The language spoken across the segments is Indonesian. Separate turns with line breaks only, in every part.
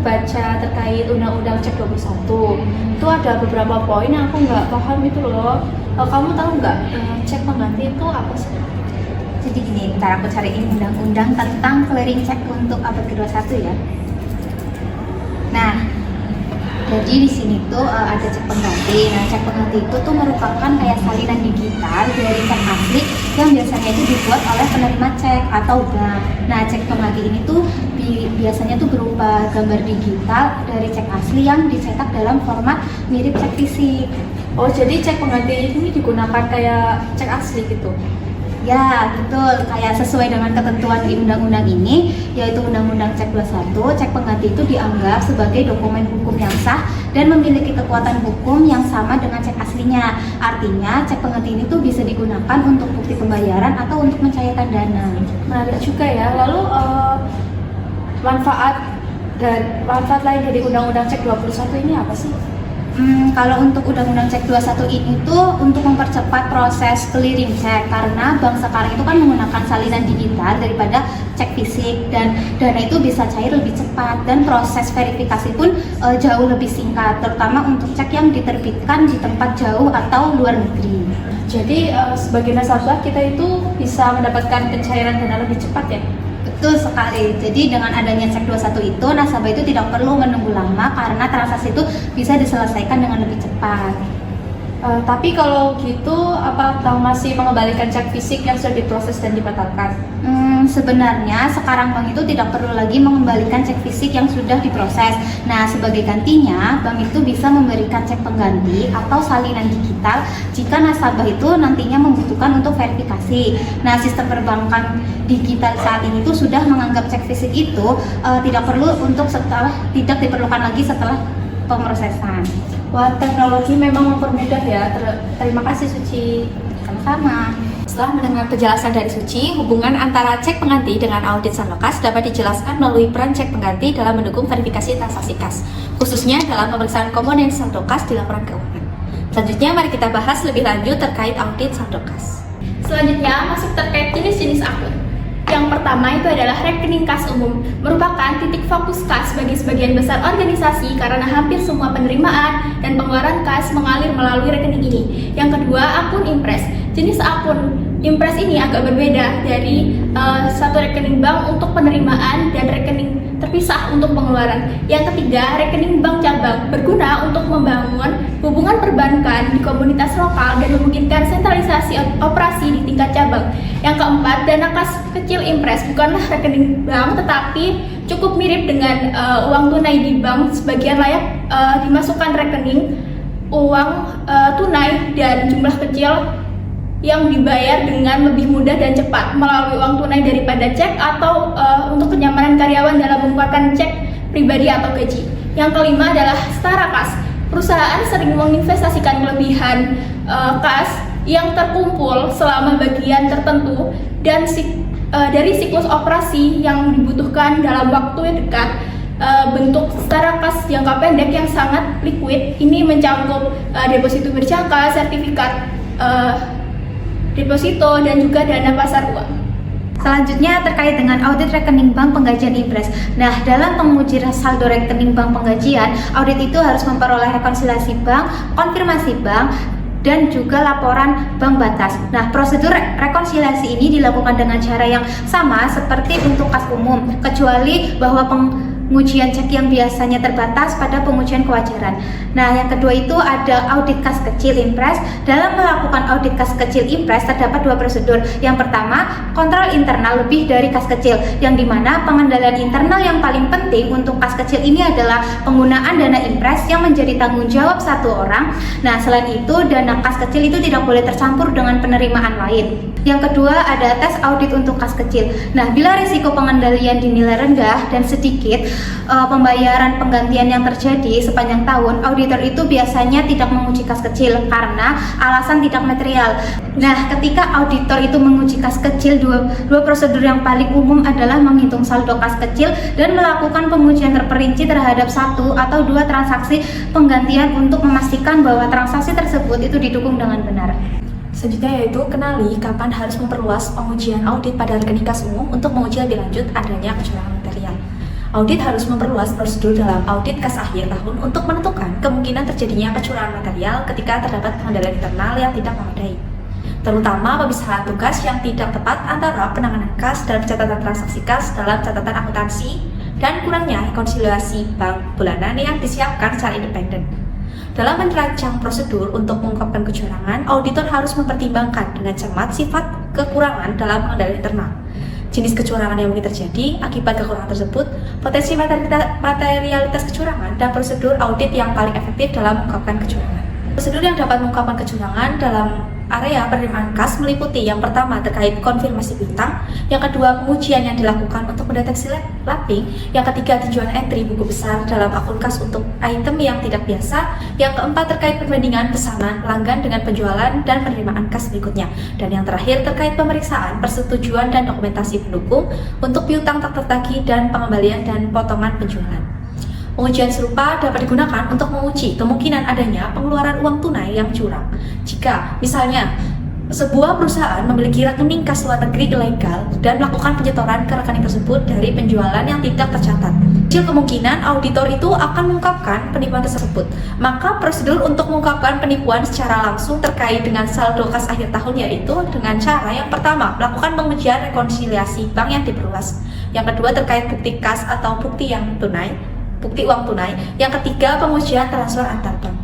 baca terkait Undang-Undang Cek 21. Itu ada beberapa poin yang aku nggak paham itu loh. Kamu tahu nggak cek pengganti itu apa sih?
Jadi gini, ntar aku cariin undang-undang tentang clearing check untuk abad ke-21 ya. Nah, jadi di sini tuh ada cek pengganti. Nah, cek pengganti itu tuh merupakan kayak salinan digital dari cek asli yang biasanya itu dibuat oleh penerima cek atau bank. Nah, cek pengganti ini tuh biasanya tuh berupa gambar digital dari cek asli yang dicetak dalam format mirip cek fisik.
Oh, jadi cek pengganti ini digunakan kayak cek asli gitu?
Ya, betul. Kayak sesuai dengan ketentuan di undang-undang ini, yaitu Undang-Undang Cek 21, cek pengganti itu dianggap sebagai dokumen hukum yang sah dan memiliki kekuatan hukum yang sama dengan cek aslinya. Artinya, cek pengganti ini tuh bisa digunakan untuk bukti pembayaran atau untuk mencairkan dana.
Menarik juga ya. Lalu manfaat lain dari Undang-Undang Cek 21 ini apa sih?
Kalau untuk Undang-Undang Cek 21 ini tuh untuk mempercepat proses clearing cek, karena bank sekarang itu kan menggunakan salinan digital daripada cek fisik, dan dana itu bisa cair lebih cepat dan proses verifikasi pun jauh lebih singkat, terutama untuk cek yang diterbitkan di tempat jauh atau luar negeri.
Jadi sebagai nasabah kita itu bisa mendapatkan pencairan dana lebih cepat ya?
Betul sekali. Jadi dengan adanya cek 21 itu, nasabah itu tidak perlu menunggu lama karena transaksi itu bisa diselesaikan dengan lebih cepat.
Tapi kalau gitu, apa bank masih mengembalikan cek fisik yang sudah diproses dan dibatalkan?
Sebenarnya sekarang bank itu tidak perlu lagi mengembalikan cek fisik yang sudah diproses. Nah, sebagai gantinya, bank itu bisa memberikan cek pengganti atau salinan digital jika nasabah itu nantinya membutuhkan untuk verifikasi. Nah, sistem perbankan digital saat ini tuh sudah menganggap cek fisik itu tidak diperlukan lagi setelah pemrosesan.
Wah, teknologi memang mempermudah ya. Terima kasih Suci.
Sama-sama.
Setelah mendengar penjelasan dari Suci, hubungan antara cek pengganti dengan audit Sandokas dapat dijelaskan melalui peran cek pengganti dalam mendukung verifikasi transaksi kas, khususnya dalam pemeriksaan komponen Sandokas di laporan keuangan. Selanjutnya, mari kita bahas lebih lanjut terkait audit Sandokas.
Selanjutnya, masuk terkait jenis-jenis akun. Yang pertama itu adalah rekening kas umum, merupakan titik fokus kas bagi sebagian besar organisasi karena hampir semua penerimaan dan pengeluaran kas mengalir melalui rekening ini. Yang kedua, akun impres. Jenis akun impres ini agak berbeda dari satu rekening bank untuk penerimaan dan rekening terpisah untuk pengeluaran. Yang ketiga, rekening bank cabang berguna untuk membangun hubungan perbankan di komunitas lokal dan memungkinkan sentralisasi operasi di tingkat cabang. Yang keempat, dana kas kecil impres bukanlah rekening bank tetapi cukup mirip dengan uang tunai di bank, sebagian layak dimasukkan rekening uang tunai dan jumlah kecil yang dibayar dengan lebih mudah dan cepat melalui uang tunai daripada cek atau untuk kenyamanan karyawan dalam mengeluarkan cek pribadi atau gaji. Yang kelima adalah setara kas. Perusahaan sering menginvestasikan kelebihan kas yang terkumpul selama bagian tertentu dan dari siklus operasi yang dibutuhkan dalam waktu yang dekat. Bentuk setara kas jangka pendek yang sangat liquid ini mencakup deposito berjangka, sertifikat deposito, dan juga dana pasar uang.
Selanjutnya terkait dengan audit rekening bank penggajian impres. Nah, dalam penguji saldo rekening bank penggajian, audit itu harus memperoleh rekonsiliasi bank, konfirmasi bank, dan juga laporan bank batas. Nah, prosedur rekonsiliasi ini dilakukan dengan cara yang sama seperti untuk kas umum, kecuali bahwa pengujian cek yang biasanya terbatas pada pengujian kewajaran. Nah, yang kedua itu ada audit kas kecil impres. Dalam melakukan audit kas kecil impres terdapat dua prosedur. Yang pertama, kontrol internal lebih dari kas kecil, yang dimana pengendalian internal yang paling penting untuk kas kecil ini adalah penggunaan dana impres yang menjadi tanggung jawab satu orang. Nah, selain itu dana kas kecil itu tidak boleh tercampur dengan penerimaan lain. Yang kedua ada tes audit untuk kas kecil. Nah, bila risiko pengendalian dinilai rendah dan sedikit pembayaran penggantian yang terjadi sepanjang tahun, auditor itu biasanya tidak menguji kas kecil karena alasan tidak material. Nah, ketika auditor itu menguji kas kecil, dua prosedur yang paling umum adalah menghitung saldo kas kecil dan melakukan pengujian terperinci terhadap satu atau dua transaksi penggantian untuk memastikan bahwa transaksi tersebut itu didukung dengan benar.
Selanjutnya yaitu kenali kapan harus memperluas pengujian audit pada rekening kas umum untuk menguji lebih lanjut adanya kecurangan material. Audit harus memperluas prosedur dalam audit kas akhir tahun untuk menentukan kemungkinan terjadinya kecurangan material ketika terdapat pengendalian internal yang tidak memadai, terutama pemisahan tugas yang tidak tepat antara penanganan kas dan pencatatan transaksi kas dalam catatan akuntansi dan kurangnya rekonsiliasi bank bulanan yang disiapkan secara independen. Dalam merancang prosedur untuk mengungkapkan kecurangan, auditor harus mempertimbangkan dengan cermat sifat kekurangan dalam pengendalian internal, jenis kecurangan yang mungkin terjadi akibat kekurangan tersebut, potensi materialitas kecurangan, dan prosedur audit yang paling efektif dalam mengungkapkan kecurangan. Prosedur yang dapat mengungkapkan kecurangan dalam area penerimaan kas meliputi yang pertama terkait konfirmasi piutang, yang kedua pengujian yang dilakukan untuk mendeteksi lapping, yang ketiga tinjauan entry buku besar dalam akun kas untuk item yang tidak biasa, yang keempat terkait perbandingan pesanan pelanggan dengan penjualan dan penerimaan kas berikutnya, dan yang terakhir terkait pemeriksaan persetujuan dan dokumentasi pendukung untuk piutang tak tertagih dan pengembalian dan potongan penjualan. Pengujian serupa dapat digunakan untuk menguji kemungkinan adanya pengeluaran uang tunai yang curang. Jika, misalnya, sebuah perusahaan memiliki rekening kas luar negeri ilegal dan melakukan penyetoran ke rekening tersebut dari penjualan yang tidak tercatat, kecil kemungkinan auditor itu akan mengungkapkan penipuan tersebut. Maka prosedur untuk mengungkapkan penipuan secara langsung terkait dengan saldo kas akhir tahun yaitu dengan cara yang pertama, melakukan pengujian rekonsiliasi bank yang diperluas. Yang kedua terkait bukti kas atau bukti uang tunai. Yang ketiga, pengujian transfer antar bank.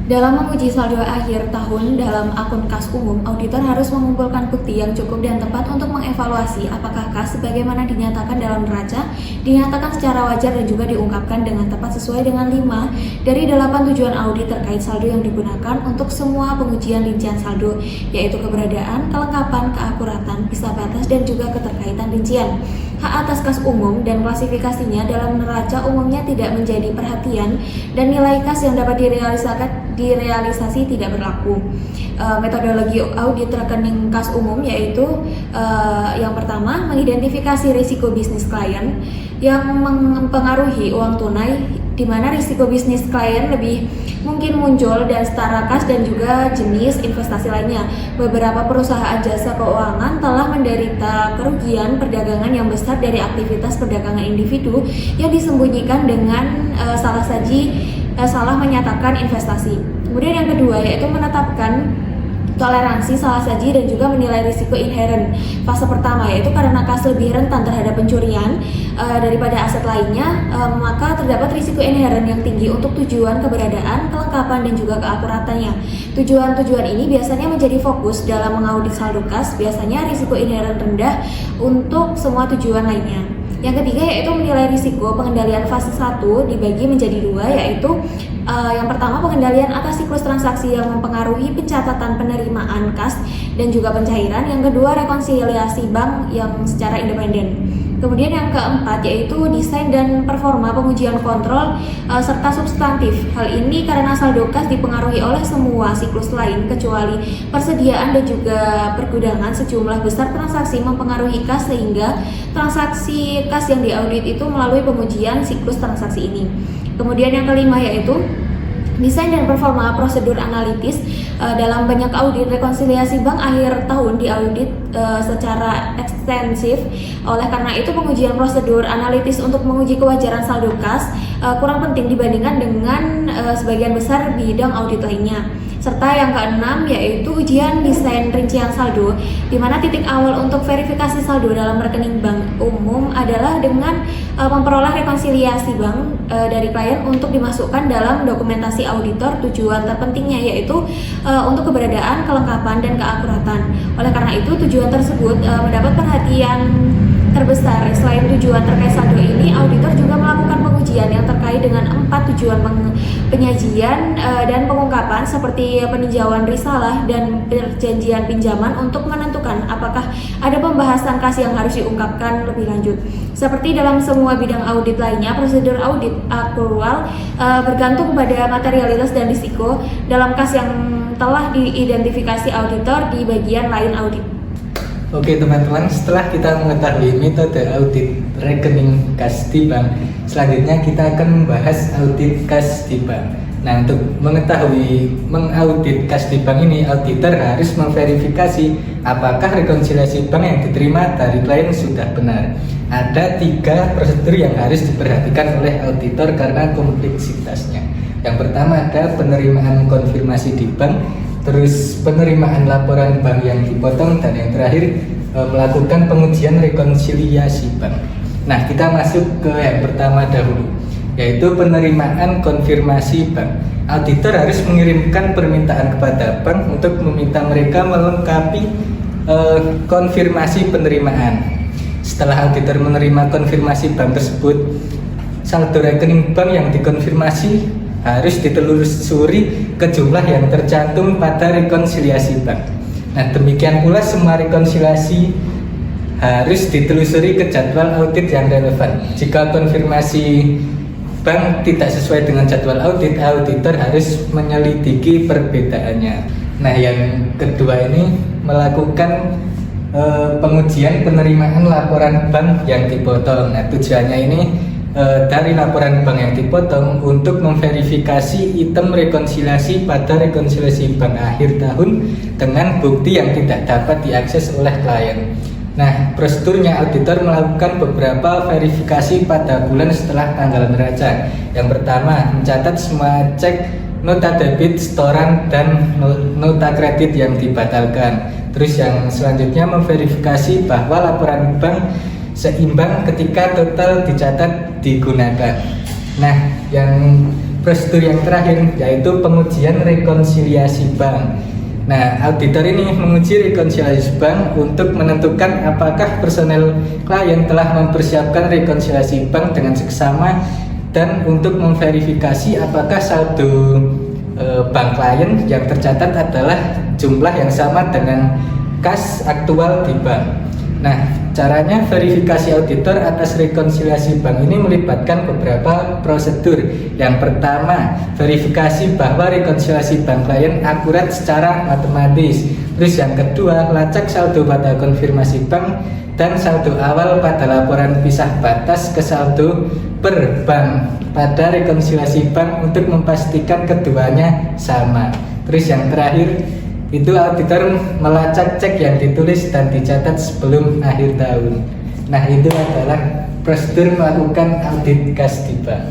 Dalam menguji saldo akhir tahun dalam akun kas umum, auditor harus mengumpulkan bukti yang cukup dan tepat untuk mengevaluasi apakah kas sebagaimana dinyatakan dalam neraca, dinyatakan secara wajar dan juga diungkapkan dengan tepat sesuai dengan 5 dari 8 tujuan audit terkait saldo yang digunakan untuk semua pengujian rincian saldo, yaitu keberadaan, kelengkapan, keakuratan, bisa batas, dan juga keterkaitan rincian. Hak atas kas umum dan klasifikasinya dalam neraca umumnya tidak menjadi perhatian dan nilai kas yang dapat direalisasi tidak berlaku. Metodologi audit rekening kas umum yaitu yang pertama, mengidentifikasi risiko bisnis klien yang mempengaruhi uang tunai, di mana risiko bisnis klien lebih mungkin muncul dan setara kas dan juga jenis investasi lainnya. Beberapa perusahaan jasa keuangan telah menderita kerugian perdagangan yang besar dari aktivitas perdagangan individu yang disembunyikan dengan salah menyatakan investasi. Kemudian yang kedua yaitu menetapkan toleransi salah saji dan juga menilai risiko inheren. Fase pertama yaitu karena kas lebih rentan terhadap pencurian daripada aset lainnya, maka terdapat risiko inheren yang tinggi untuk tujuan keberadaan, kelengkapan, dan juga keakuratannya. Tujuan-tujuan ini biasanya menjadi fokus dalam mengaudit saldo kas, biasanya risiko inheren rendah untuk semua tujuan lainnya. Yang ketiga yaitu menilai risiko pengendalian fase 1 dibagi menjadi 2, yaitu yang pertama pengendalian atas siklus transaksi yang mempengaruhi pencatatan penerimaan kas dan juga pencairan. Yang kedua rekonsiliasi bank yang secara independen. Kemudian yang keempat yaitu desain dan performa pengujian kontrol serta substantif. Hal ini karena saldo kas dipengaruhi oleh semua siklus lain kecuali persediaan dan juga pergudangan. Sejumlah besar transaksi mempengaruhi kas sehingga transaksi kas yang diaudit itu melalui pengujian siklus transaksi ini. Kemudian yang kelima yaitu desain dan performa prosedur analitis. Dalam banyak audit rekonsiliasi bank akhir tahun diaudit secara ekstensif. Oleh karena itu pengujian prosedur analitis untuk menguji kewajaran saldo kas kurang penting dibandingkan dengan sebagian besar bidang audit lainnya. Serta yang keenam yaitu ujian desain rincian saldo, di mana titik awal untuk verifikasi saldo dalam rekening bank umum adalah dengan memperoleh rekonsiliasi bank dari klien untuk dimasukkan dalam dokumentasi auditor. Tujuan terpentingnya yaitu untuk keberadaan, kelengkapan, dan keakuratan. Oleh karena itu tujuan tersebut mendapat perhatian terbesar. Selain tujuan terkait saldo ini, auditor juga melakukan pengujian yang terkait dengan 4 tujuan penyajian dan pengungkapan seperti peninjauan risalah dan perjanjian pinjaman untuk menentukan apakah ada pembahasan kas yang harus diungkapkan lebih lanjut. Seperti dalam semua bidang audit lainnya, prosedur audit aktual bergantung pada materialitas dan risiko dalam kas yang telah diidentifikasi auditor di bagian lain audit.
Oke teman-teman, setelah kita mengetahui metode audit rekening kas di bank, selanjutnya kita akan membahas audit kas di bank. Nah, untuk mengetahui mengaudit kas di bank ini, auditor harus memverifikasi apakah rekonsiliasi bank yang diterima dari klien sudah benar. Ada 3 prosedur yang harus diperhatikan oleh auditor karena kompleksitasnya. Yang pertama ada penerimaan konfirmasi di bank, terus penerimaan laporan bank yang dipotong, dan yang terakhir melakukan pengujian rekonsiliasi bank. Nah, kita masuk ke yang pertama dahulu, yaitu penerimaan konfirmasi bank. Auditor harus mengirimkan permintaan kepada bank untuk meminta mereka melengkapi konfirmasi penerimaan. Setelah auditor menerima konfirmasi bank tersebut, saldo rekening bank yang dikonfirmasi harus ditelusuri ke jumlah yang tercantum pada rekonsiliasi bank. Nah, demikian pula semua rekonsiliasi harus ditelusuri ke jadwal audit yang relevan. Jika konfirmasi bank tidak sesuai dengan jadwal audit, auditor harus menyelidiki perbedaannya. Nah, yang kedua ini melakukan pengujian penerimaan laporan bank yang dipotong. Nah, tujuannya ini dari laporan bank yang dipotong untuk memverifikasi item rekonsiliasi pada rekonsiliasi bank akhir tahun dengan bukti yang tidak dapat diakses oleh klien. Nah, prosedurnya auditor melakukan beberapa verifikasi pada bulan setelah tanggal neraca. Yang pertama, mencatat semua cek, nota debit, setoran, dan nota kredit yang dibatalkan. Terus yang selanjutnya memverifikasi bahwa laporan bank seimbang ketika total dicatat digunakan. Nah, yang prosedur yang terakhir yaitu pengujian rekonsiliasi bank. Nah, auditor ini menguji rekonsiliasi bank untuk menentukan apakah personel klien telah mempersiapkan rekonsiliasi bank dengan seksama dan untuk memverifikasi apakah saldo bank klien yang tercatat adalah jumlah yang sama dengan kas aktual di bank. Nah, caranya verifikasi auditor atas rekonsiliasi bank ini melibatkan beberapa prosedur. Yang pertama, verifikasi bahwa rekonsiliasi bank klien akurat secara matematis. Terus yang kedua, lacak saldo pada konfirmasi bank dan saldo awal pada laporan pisah batas ke saldo per bank pada rekonsiliasi bank untuk memastikan keduanya sama. Terus yang terakhir itu auditor melacak cek yang ditulis dan dicatat sebelum akhir tahun. Nah, itu adalah prosedur melakukan audit kas di bank.